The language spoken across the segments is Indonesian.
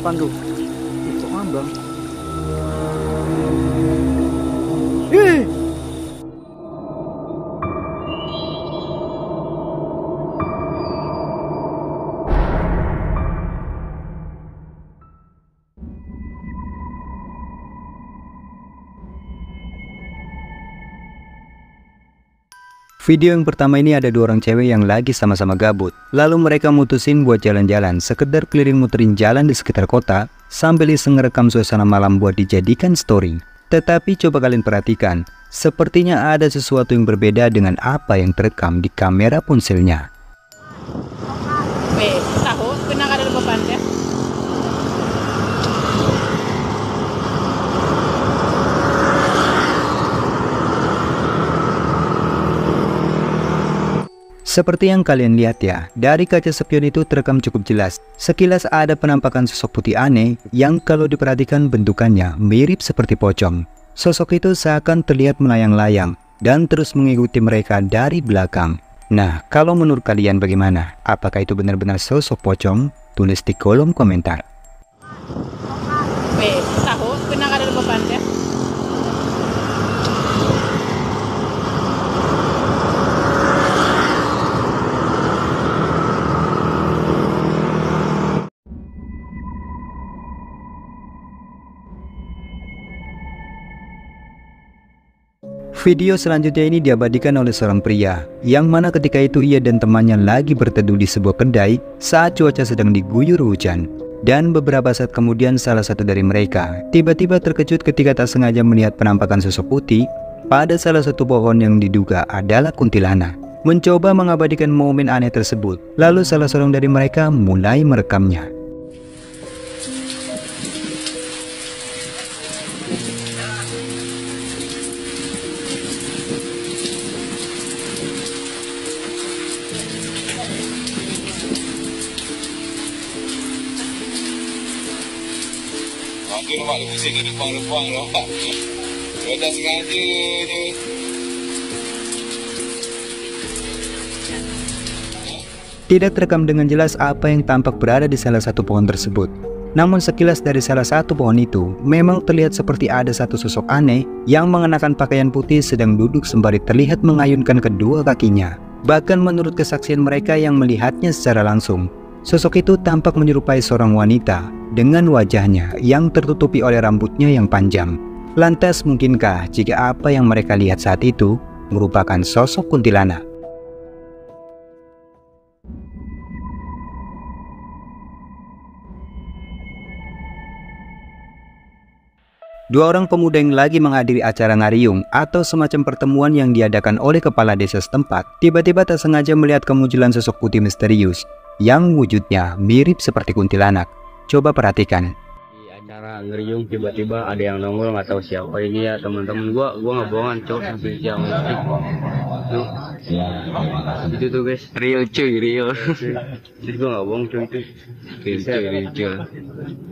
papan tuh. Ih, kok ngambang? Ih! Video yang pertama ini ada dua orang cewek yang lagi sama-sama gabut. Lalu mereka mutusin buat jalan-jalan, sekedar keliling muterin jalan di sekitar kota, sambil iseng ngerekam suasana malam buat dijadikan story. Tetapi coba kalian perhatikan, sepertinya ada sesuatu yang berbeda dengan apa yang terekam di kamera ponselnya. Tahu, pernah ada beban ya? Seperti yang kalian lihat ya, dari kaca spion itu terekam cukup jelas. Sekilas ada penampakan sosok putih aneh yang kalau diperhatikan bentukannya mirip seperti pocong. Sosok itu seakan terlihat melayang-layang dan terus mengikuti mereka dari belakang. Nah, kalau menurut kalian bagaimana? Apakah itu benar-benar sosok pocong? Tulis di kolom komentar. Tahu, pernah ada beban ya? Video selanjutnya ini diabadikan oleh seorang pria, yang mana ketika itu ia dan temannya lagi berteduh di sebuah kedai saat cuaca sedang diguyur hujan. Dan beberapa saat kemudian salah satu dari mereka tiba-tiba terkejut ketika tak sengaja melihat penampakan sosok putih pada salah satu pohon yang diduga adalah kuntilanak. Mencoba mengabadikan momen aneh tersebut, lalu salah seorang dari mereka mulai merekamnya. Itu nampak pusing ke depan-depan nampak. Dia tak sengaja je. Tidak terekam dengan jelas apa yang tampak berada di salah satu pohon tersebut. Namun sekilas dari salah satu pohon itu, memang terlihat seperti ada satu sosok aneh yang mengenakan pakaian putih sedang duduk sembari terlihat mengayunkan kedua kakinya. Bahkan menurut kesaksian mereka yang melihatnya secara langsung, sosok itu tampak menyerupai seorang wanita dengan wajahnya yang tertutupi oleh rambutnya yang panjang. Lantas mungkinkah jika apa yang mereka lihat saat itu merupakan sosok kuntilanak? Dua orang pemuda yang lagi menghadiri acara ngariung atau semacam pertemuan yang diadakan oleh kepala desa setempat, tiba-tiba tak sengaja melihat kemunculan sosok putih misterius yang wujudnya mirip seperti kuntilanak. Coba perhatikan. Di acara ngeriung tiba-tiba ada yang nongol, nggak tahu siapa ini ya teman-teman. Gua nggak bohongan cowok sampai siang tuh. Itu tuh guys, real cuy, real. Jadi gua nggak bohong cuy, itu real cuy, real cuy.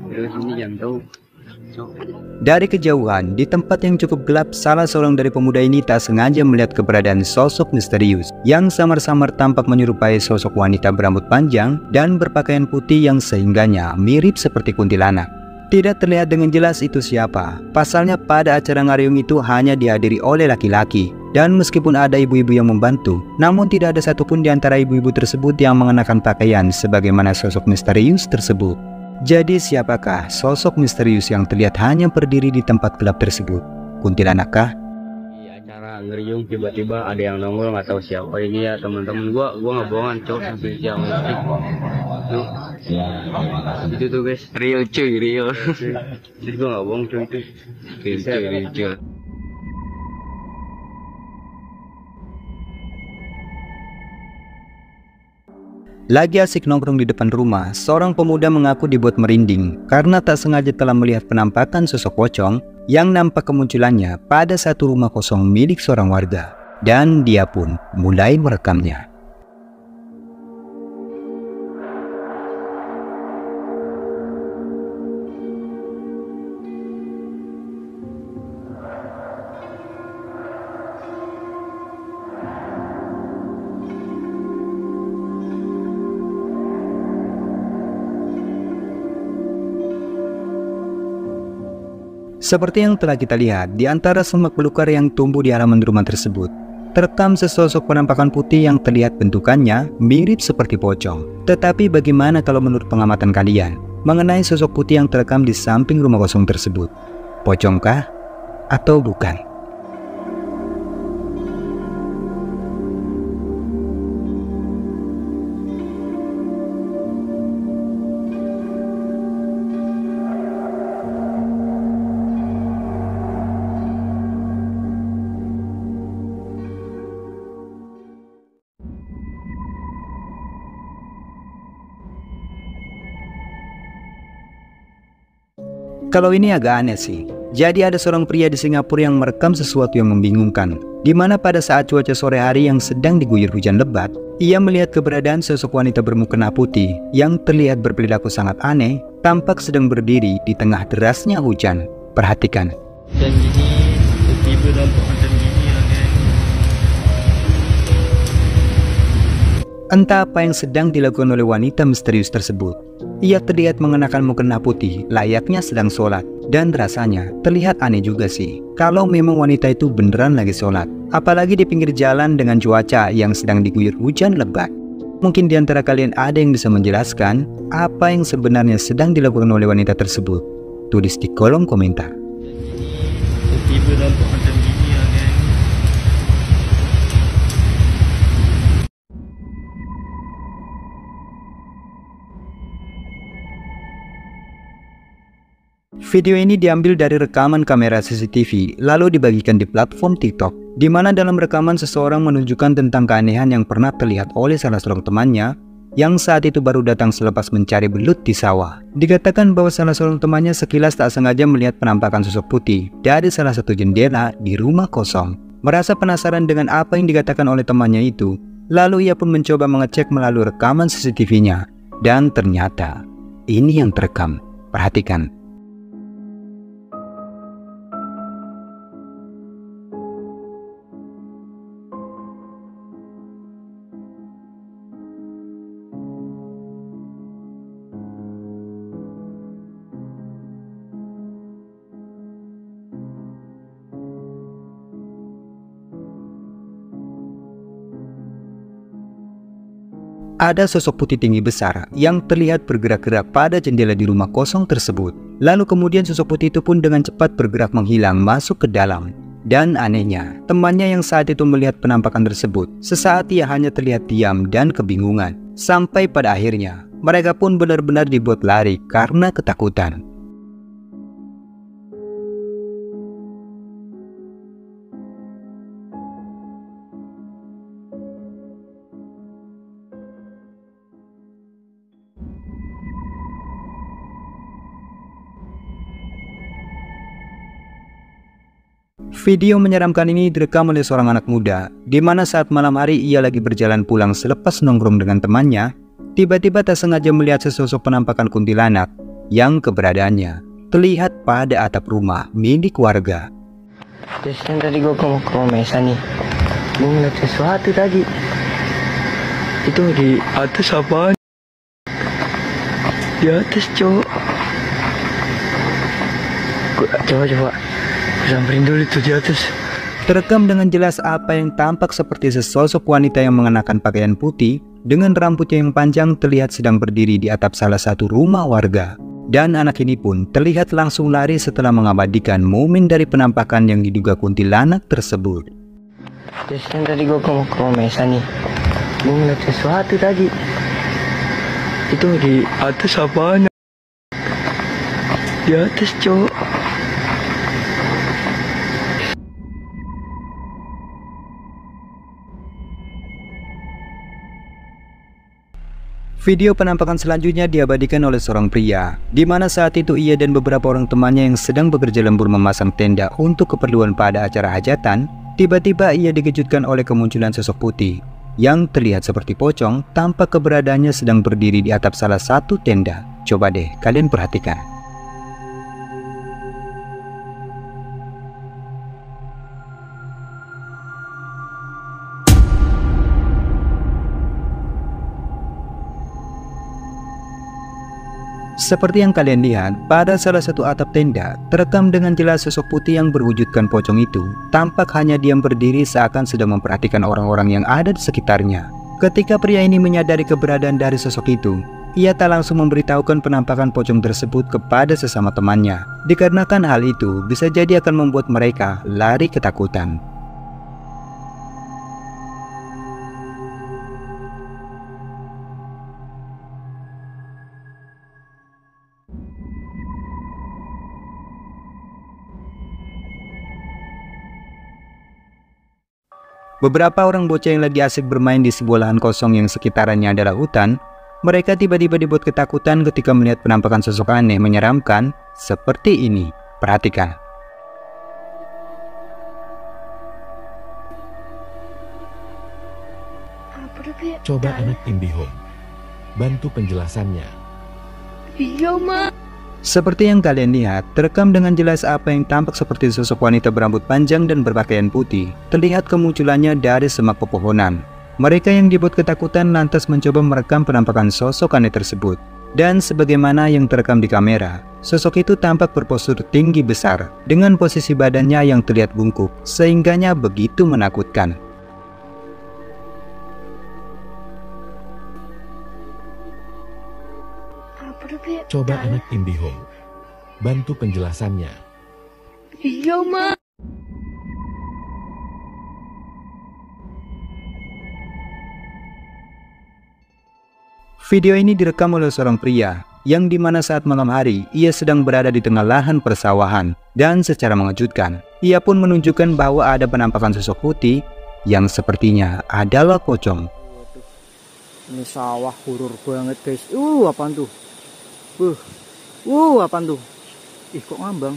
Terus ini yang tahu. Dari kejauhan, di tempat yang cukup gelap, salah seorang dari pemuda ini tak sengaja melihat keberadaan sosok misterius yang samar-samar tampak menyerupai sosok wanita berambut panjang dan berpakaian putih yang sehingganya mirip seperti kuntilanak. Tidak terlihat dengan jelas itu siapa. Pasalnya pada acara ngariung itu hanya dihadiri oleh laki-laki, dan meskipun ada ibu-ibu yang membantu, namun tidak ada satupun di antara ibu-ibu tersebut yang mengenakan pakaian sebagaimana sosok misterius tersebut. Jadi siapakah sosok misterius yang terlihat hanya berdiri di tempat gelap tersebut? Kuntilanakkah? Di acara ngeriung tiba-tiba ada yang nongol, nggak tahu siapa ini ya teman-teman. Gua nggak bohongan cowok sampai siang tuh. Itu tuh guys, real cuy, real. Jadi gua nggak bohong cuy, itu real cuy, real cuy. Lagi asik nongkrong di depan rumah, seorang pemuda mengaku dibuat merinding karena tak sengaja telah melihat penampakan sosok pocong yang nampak kemunculannya pada satu rumah kosong milik seorang warga. Dan dia pun mulai merekamnya. Seperti yang telah kita lihat, di antara semak belukar yang tumbuh di halaman rumah tersebut, terekam sesosok penampakan putih yang terlihat bentukannya mirip seperti pocong. Tetapi bagaimana kalau menurut pengamatan kalian mengenai sosok putih yang terekam di samping rumah kosong tersebut? Pocongkah atau bukan? Kalau ini agak aneh sih. Jadi ada seorang pria di Singapura yang merekam sesuatu yang membingungkan, di mana pada saat cuaca sore hari yang sedang diguyur hujan lebat, ia melihat keberadaan sosok wanita bermukena putih yang terlihat berperilaku sangat aneh, tampak sedang berdiri di tengah derasnya hujan. Perhatikan. Dan ini tiba-tiba nampak macam gini lah, geng. Entah apa yang sedang dilakukan oleh wanita misterius tersebut. Ia terlihat mengenakan mukena putih layaknya sedang sholat. Dan rasanya terlihat aneh juga sih kalau memang wanita itu beneran lagi sholat. Apalagi di pinggir jalan dengan cuaca yang sedang diguyur hujan lebat. Mungkin di antara kalian ada yang bisa menjelaskan apa yang sebenarnya sedang dilakukan oleh wanita tersebut. Tulis di kolom komentar. Tiba-tiba nampak macam gini lah, geng. Video ini diambil dari rekaman kamera CCTV lalu dibagikan di platform TikTok, di mana dalam rekaman seseorang menunjukkan tentang keanehan yang pernah terlihat oleh salah seorang temannya yang saat itu baru datang selepas mencari belut di sawah. Dikatakan bahwa salah seorang temannya sekilas tak sengaja melihat penampakan sosok putih dari salah satu jendela di rumah kosong. Merasa penasaran dengan apa yang dikatakan oleh temannya itu, lalu ia pun mencoba mengecek melalui rekaman CCTV-nya, dan ternyata ini yang terekam. Perhatikan. Ada sosok putih tinggi besar yang terlihat bergerak-gerak pada jendela di rumah kosong tersebut. Lalu kemudian sosok putih itu pun dengan cepat bergerak menghilang masuk ke dalam. Dan anehnya, temannya yang saat itu melihat penampakan tersebut, sesaat ia hanya terlihat diam dan kebingungan. Sampai pada akhirnya, mereka pun benar-benar dibuat lari karena ketakutan. Video menyeramkan ini direkam oleh seorang anak muda, di mana saat malam hari ia lagi berjalan pulang selepas nongkrong dengan temannya, tiba-tiba tak sengaja melihat sesosok penampakan kuntilanak yang keberadaannya terlihat pada atap rumah milik warga. Terus kan tadi gue mau ke Mesa nih, gue ngeliat sesuatu tadi. Itu di atas apaan? Di atas, cowok. Coba. Samperin dulu itu di atas. Terekam dengan jelas apa yang tampak seperti sesosok wanita yang mengenakan pakaian putih dengan rambutnya yang panjang terlihat sedang berdiri di atap salah satu rumah warga. Dan anak ini pun terlihat langsung lari setelah mengabadikan momen dari penampakan yang diduga kuntilanak tersebut. Terus kan tadi gue mau ke Mesa nih, gue ngeliat sesuatu tadi. Itu di atas apaan? Di atas, cowok. Video penampakan selanjutnya diabadikan oleh seorang pria, di mana saat itu ia dan beberapa orang temannya yang sedang bekerja lembur memasang tenda untuk keperluan pada acara hajatan, tiba-tiba ia dikejutkan oleh kemunculan sosok putih yang terlihat seperti pocong, tampak keberadaannya sedang berdiri di atap salah satu tenda. Coba deh kalian perhatikan. Seperti yang kalian lihat, pada salah satu atap tenda, terekam dengan jelas sosok putih yang berwujudkan pocong itu tampak hanya diam berdiri seakan sedang memperhatikan orang-orang yang ada di sekitarnya. Ketika pria ini menyadari keberadaan dari sosok itu, ia tak langsung memberitahukan penampakan pocong tersebut kepada sesama temannya, dikarenakan hal itu bisa jadi akan membuat mereka lari ketakutan. Beberapa orang bocah yang lagi asik bermain di sebuah lahan kosong yang sekitarannya adalah hutan, mereka tiba-tiba dibuat ketakutan ketika melihat penampakan sosok aneh menyeramkan seperti ini. Perhatikan. Coba anak IndiHome, bantu penjelasannya. Iya, Ma. Seperti yang kalian lihat, terekam dengan jelas apa yang tampak seperti sosok wanita berambut panjang dan berpakaian putih. Terlihat kemunculannya dari semak pepohonan. Mereka yang dibuat ketakutan lantas mencoba merekam penampakan sosok aneh tersebut. Dan sebagaimana yang terekam di kamera, sosok itu tampak berpostur tinggi besar dengan posisi badannya yang terlihat bungkuk, sehingganya begitu menakutkan. Coba anak IndiHome, bantu penjelasannya. Iya, Ma. Video ini direkam oleh seorang pria yang dimana saat malam hari ia sedang berada di tengah lahan persawahan, dan secara mengejutkan ia pun menunjukkan bahwa ada penampakan sosok putih yang sepertinya adalah pocong. Ini sawah horor banget, guys. Apaan tuh? Apaan tuh? Ih, kok ngambang?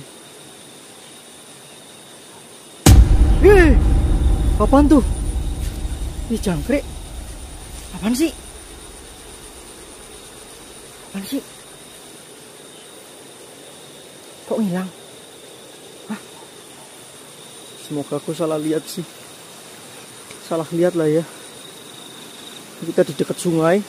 Apaan tuh? Ih, jangkrik. Apaan sih? Apaan sih? Kok ngilang? Hah? Semoga aku salah lihat sih. Salah lihat lah ya. Kita di dekat sungai.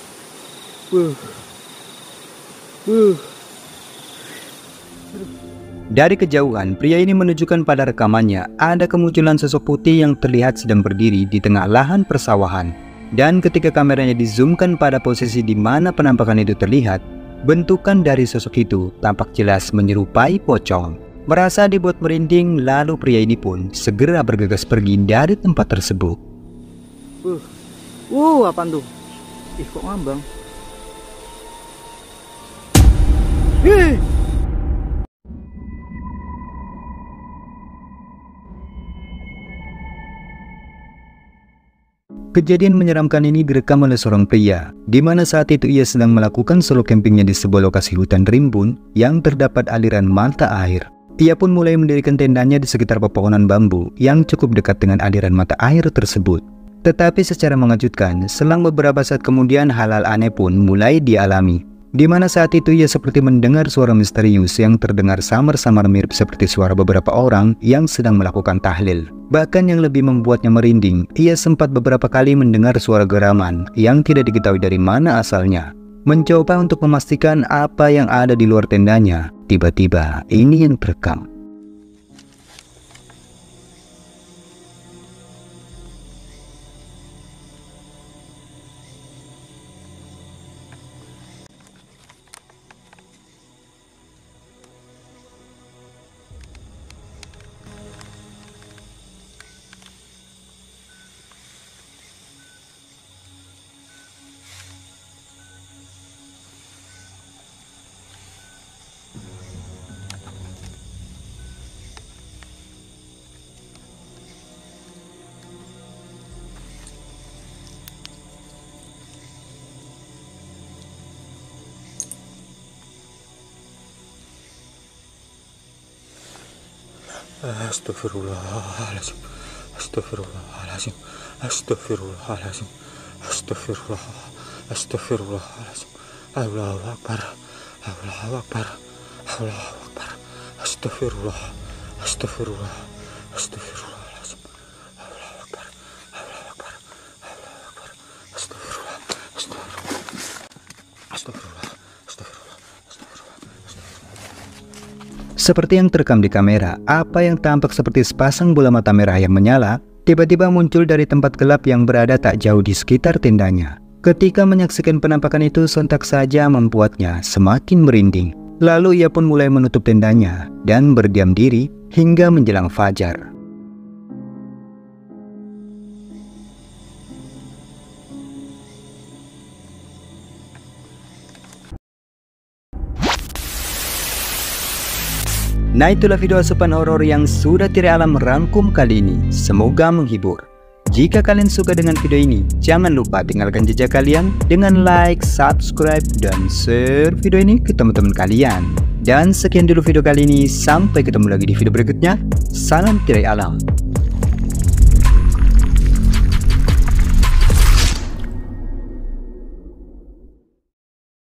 Dari kejauhan, pria ini menunjukkan pada rekamannya ada kemunculan sosok putih yang terlihat sedang berdiri di tengah lahan persawahan. Dan ketika kameranya dizoomkan pada posisi di mana penampakan itu terlihat, bentukan dari sosok itu tampak jelas menyerupai pocong. Merasa dibuat merinding, lalu pria ini pun segera bergegas pergi dari tempat tersebut. Apaan tuh? Ih, kok ngambang? Kejadian menyeramkan ini direkam oleh seorang pria, di mana saat itu ia sedang melakukan solo campingnya di sebuah lokasi hutan rimbun yang terdapat aliran mata air. Ia pun mulai mendirikan tendanya di sekitar pepohonan bambu yang cukup dekat dengan aliran mata air tersebut. Tetapi secara mengejutkan, selang beberapa saat kemudian hal-hal aneh pun mulai dialami. Di mana saat itu ia seperti mendengar suara misterius yang terdengar samar-samar mirip seperti suara beberapa orang yang sedang melakukan tahlil. Bahkan yang lebih membuatnya merinding, ia sempat beberapa kali mendengar suara geraman yang tidak diketahui dari mana asalnya. Mencoba untuk memastikan apa yang ada di luar tendanya, tiba-tiba ini yang terekam. Astagfirullahaladzim. Astagfirullahaladzim. Astagfirullahaladzim. Astagfirullahaladzim. Allahu Akbar. Allahu Akbar. Allahu Akbar. Astagfirullah. Astagfirullah. Astagfirullahaladzim. Allahu Akbar. Allahu Akbar. Allahu Akbar. Astagfirullah. Astagfirullah. Astagfirullah. Astagfirullah. Astagfirullah. Seperti yang terekam di kamera, apa yang tampak seperti sepasang bola mata merah yang menyala, tiba-tiba muncul dari tempat gelap yang berada tak jauh di sekitar tendanya. Ketika menyaksikan penampakan itu, sontak saja membuatnya semakin merinding. Lalu ia pun mulai menutup tendanya dan berdiam diri hingga menjelang fajar. Nah, itulah video asupan horor yang sudah Tirai Alam rangkum kali ini. Semoga menghibur. Jika kalian suka dengan video ini, jangan lupa tinggalkan jejak kalian dengan like, subscribe, dan share video ini ke teman-teman kalian. Dan sekian dulu video kali ini, sampai ketemu lagi di video berikutnya. Salam Tirai Alam.